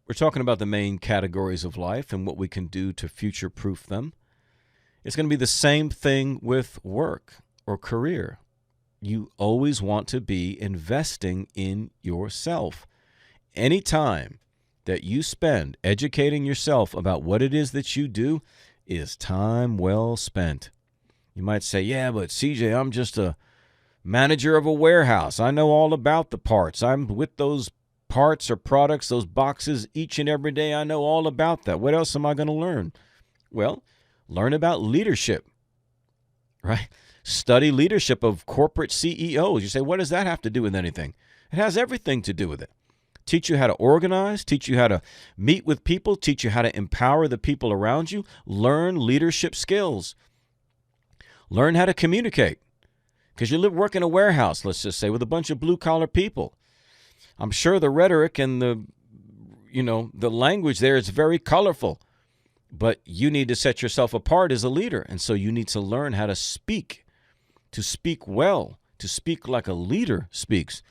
We're talking about the main categories of life and what we can do to future-proof them. It's going to be the same thing with work or career. You always want to be investing in yourself. Anytime that you spend educating yourself about what it is that you do is time well spent. You might say, yeah, but CJ, I'm just a manager of a warehouse. I know all about the parts. I'm with those parts or products, those boxes each and every day. I know all about that. What else am I going to learn? Well, learn about leadership, right? Study leadership of corporate CEOs. You say, what does that have to do with anything? It has everything to do with it. Teach you how to organize, teach you how to meet with people, teach you how to empower the people around you. Learn leadership skills. Learn how to communicate. Because you work in a warehouse, let's just say, with a bunch of blue-collar people. I'm sure the rhetoric and the language there is very colorful. But you need to set yourself apart as a leader. And so you need to learn how to speak well, to speak like a leader speaks.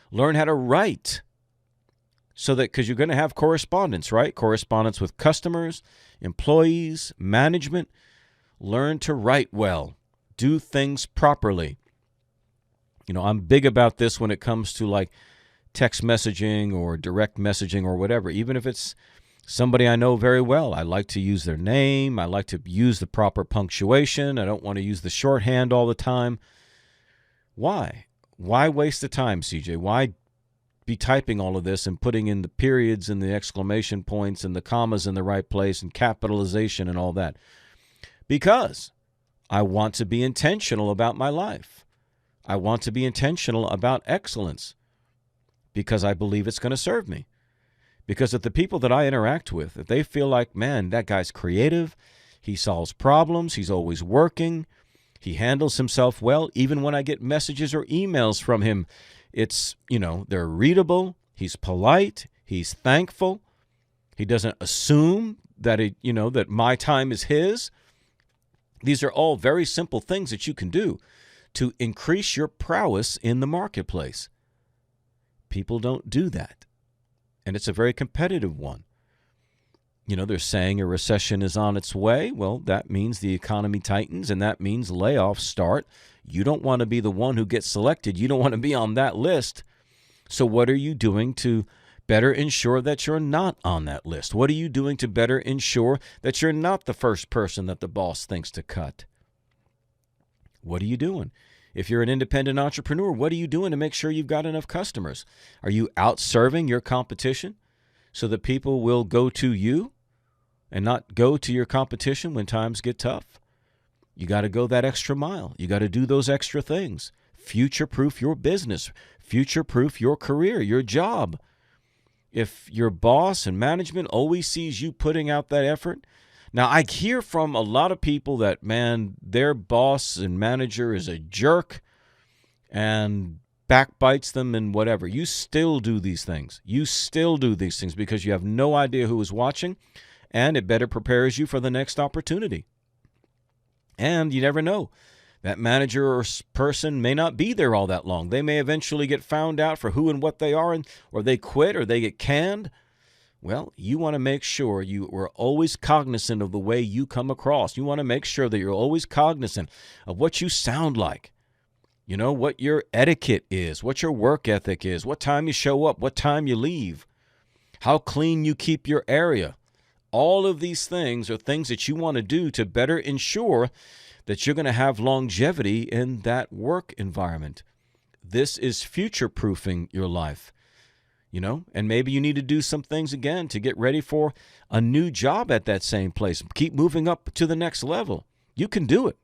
Learn how to write. So that, because you're going to have correspondence, right? Correspondence with customers, employees, management. Learn to write well. Do things properly. I'm big about this when it comes to like text messaging or direct messaging or whatever. Even if it's somebody I know very well, I like to use their name. I like to use the proper punctuation. I don't want to use the shorthand all the time. Why? Why waste the time, CJ? Why be typing all of this and putting in the periods and the exclamation points and the commas in the right place and capitalization and all that? Because I want to be intentional about my life. I want to be intentional about excellence because I believe it's going to serve me. Because if the people that I interact with, if they feel like, man, that guy's creative, he solves problems, he's always working, he handles himself well, even when I get messages or emails from him, it's, they're readable, he's polite, he's thankful, he doesn't assume that that my time is his. These are all very simple things that you can do to increase your prowess in the marketplace. People don't do that. And it's a very competitive one. They're saying a recession is on its way. Well, that means the economy tightens, and that means layoffs start. You don't want to be the one who gets selected. You don't want to be on that list. So what are you doing to better ensure that you're not on that list? What are you doing to better ensure that you're not the first person that the boss thinks to cut? What are you doing? If you're an independent entrepreneur, what are you doing to make sure you've got enough customers? Are you out-serving your competition so that people will go to you and not go to your competition when times get tough? You got to go that extra mile. You got to do those extra things. Future-proof your business. Future-proof your career, your job. If your boss and management always sees you putting out that effort. Now, I hear from a lot of people that, man, their boss and manager is a jerk and backbites them and whatever. You still do these things. You still do these things because you have no idea who is watching, and it better prepares you for the next opportunity. And you never know. That manager or person may not be there all that long. They may eventually get found out for who and what they are, or they quit or they get canned. Well, you want to make sure you are always cognizant of the way you come across. You want to make sure that you're always cognizant of what you sound like. What your etiquette is, what your work ethic is, what time you show up, what time you leave, how clean you keep your area. All of these things are things that you want to do to better ensure that you're going to have longevity in that work environment. This is future-proofing your life. And maybe you need to do some things again to get ready for a new job at that same place. Keep moving up to the next level. You can do it.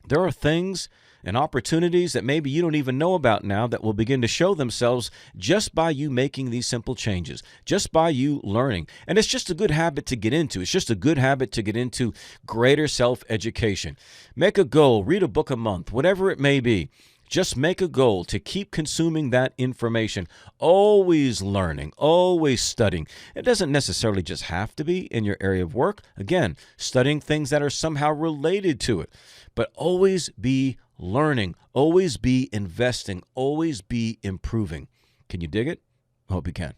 There are things and opportunities that maybe you don't even know about now that will begin to show themselves just by you making these simple changes, just by you learning. And it's just a good habit to get into. It's just a good habit to get into greater self-education. Make a goal, read a book a month, whatever it may be. Just make a goal to keep consuming that information, always learning, always studying. It doesn't necessarily just have to be in your area of work. Again, studying things that are somehow related to it, but always be learning, always be investing, always be improving. Can you dig it? I hope you can.